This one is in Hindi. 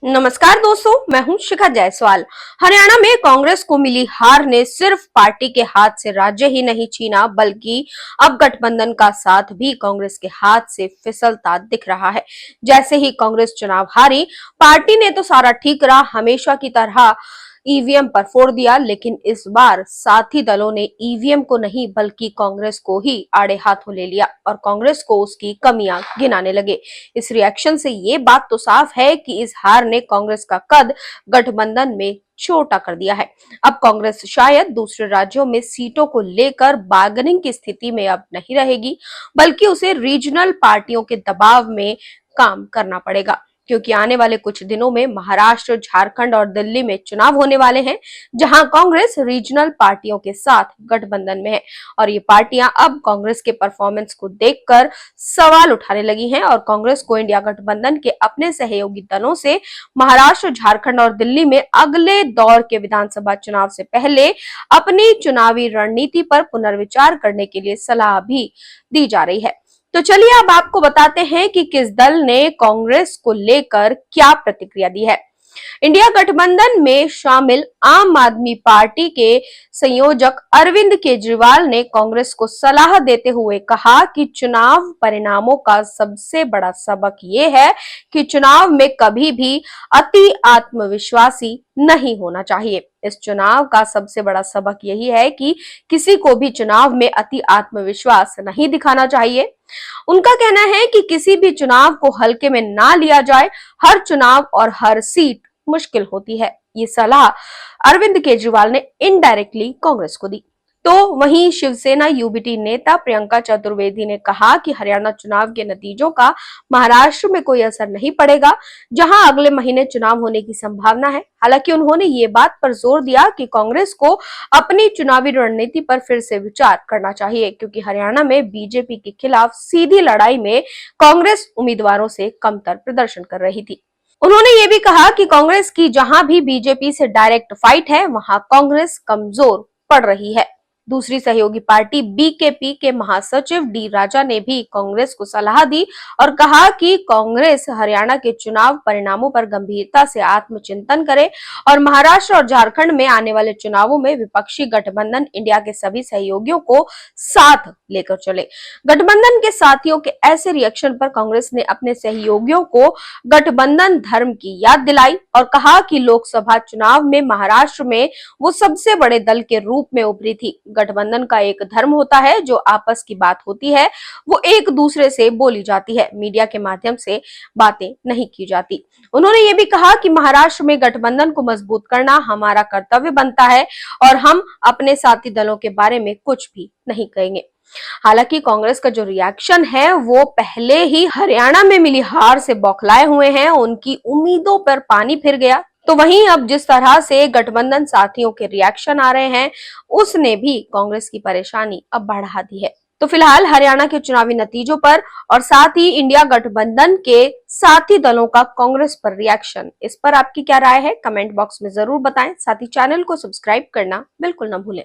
नमस्कार दोस्तों, मैं हूं शिखा जायसवाल। हरियाणा में कांग्रेस को मिली हार ने सिर्फ पार्टी के हाथ से राज्य ही नहीं छीना, बल्कि अब गठबंधन का साथ भी कांग्रेस के हाथ से फिसलता दिख रहा है। जैसे ही कांग्रेस चुनाव हारी, पार्टी ने तो सारा ठीक रहा, हमेशा की तरह ईवीएम पर फोड़ दिया। लेकिन इस बार साथी दलों ने ईवीएम को नहीं बल्कि कांग्रेस को ही आड़े हाथों ले लिया और कांग्रेस को उसकी कमियां गिनाने लगे। इस रिएक्शन से ये बात तो साफ है कि इस हार ने कांग्रेस का कद गठबंधन में छोटा कर दिया है। अब कांग्रेस शायद दूसरे राज्यों में सीटों को लेकर बार्गेनिंग की स्थिति में अब नहीं रहेगी, बल्कि उसे रीजनल पार्टियों के दबाव में काम करना पड़ेगा, क्योंकि आने वाले कुछ दिनों में महाराष्ट्र, झारखंड और दिल्ली में चुनाव होने वाले हैं, जहां कांग्रेस रीजनल पार्टियों के साथ गठबंधन में है। और ये पार्टियां अब कांग्रेस के परफॉर्मेंस को देखकर सवाल उठाने लगी हैं और कांग्रेस को इंडिया गठबंधन के अपने सहयोगी दलों से महाराष्ट्र, झारखंड और दिल्ली में अगले दौर के विधानसभा चुनाव से पहले अपनी चुनावी रणनीति पर पुनर्विचार करने के लिए सलाह भी दी जा रही है। तो चलिए अब आपको बताते हैं कि किस दल ने कांग्रेस को लेकर क्या प्रतिक्रिया दी है। इंडिया गठबंधन में शामिल आम आदमी पार्टी के संयोजक अरविंद केजरीवाल ने कांग्रेस को सलाह देते हुए कहा कि चुनाव परिणामों का सबसे बड़ा सबक ये है कि चुनाव में कभी भी अति आत्मविश्वासी नहीं होना चाहिए। इस चुनाव का सबसे बड़ा सबक यही है कि किसी को भी चुनाव में अति आत्मविश्वास नहीं दिखाना चाहिए। उनका कहना है कि किसी भी चुनाव को हल्के में ना लिया जाए, हर चुनाव और हर सीट मुश्किल होती है। ये सलाह अरविंद केजरीवाल ने इनडायरेक्टली कांग्रेस को दी। तो वहीं शिवसेना यूबीटी नेता प्रियंका चतुर्वेदी ने कहा कि हरियाणा चुनाव के नतीजों का महाराष्ट्र में कोई असर नहीं पड़ेगा, जहां अगले महीने चुनाव होने की संभावना है। हालांकि उन्होंने ये बात पर जोर दिया कि कांग्रेस को अपनी चुनावी रणनीति पर फिर से विचार करना चाहिए, क्योंकि हरियाणा में बीजेपी के खिलाफ सीधी लड़ाई में कांग्रेस उम्मीदवारों से कमतर प्रदर्शन कर रही थी। उन्होंने ये भी कहा कि कांग्रेस की जहां भी बीजेपी से डायरेक्ट फाइट है, वहां कांग्रेस कमजोर पड़ रही है। दूसरी सहयोगी पार्टी बीकेपी के महासचिव डी राजा ने भी कांग्रेस को सलाह दी और कहा कि कांग्रेस हरियाणा के चुनाव परिणामों पर गंभीरता से आत्मचिंतन करे और महाराष्ट्र और झारखंड में आने वाले चुनावों में विपक्षी गठबंधन इंडिया के सभी सहयोगियों को साथ लेकर चले। गठबंधन के साथियों के ऐसे रिएक्शन पर कांग्रेस ने अपने सहयोगियों को गठबंधन धर्म की याद दिलाई और कहा कि लोकसभा चुनाव में महाराष्ट्र में वो सबसे बड़े दल के रूप में उभरी थी। गठबंधन का एक धर्म होता है, जो आपस की बात होती है वो एक दूसरे से बोली जाती है, मीडिया के माध्यम से बातें नहीं की जाती। उन्होंने ये भी कहा कि महाराष्ट्र में गठबंधन को मजबूत करना हमारा कर्तव्य बनता है और हम अपने साथी दलों के बारे में कुछ भी नहीं कहेंगे। हालांकि कांग्रेस का जो रिएक्शन है वो पहले ही हरियाणा में मिली हार से बौखलाए हुए हैं, उनकी उम्मीदों पर पानी फिर गया। तो वहीं अब जिस तरह से गठबंधन साथियों के रिएक्शन आ रहे हैं, उसने भी कांग्रेस की परेशानी अब बढ़ा दी है। तो फिलहाल हरियाणा के चुनावी नतीजों पर और साथ ही इंडिया गठबंधन के साथी दलों का कांग्रेस पर रिएक्शन, इस पर आपकी क्या राय है, कमेंट बॉक्स में जरूर बताएं। साथ ही चैनल को सब्सक्राइब करना बिल्कुल न भूलें।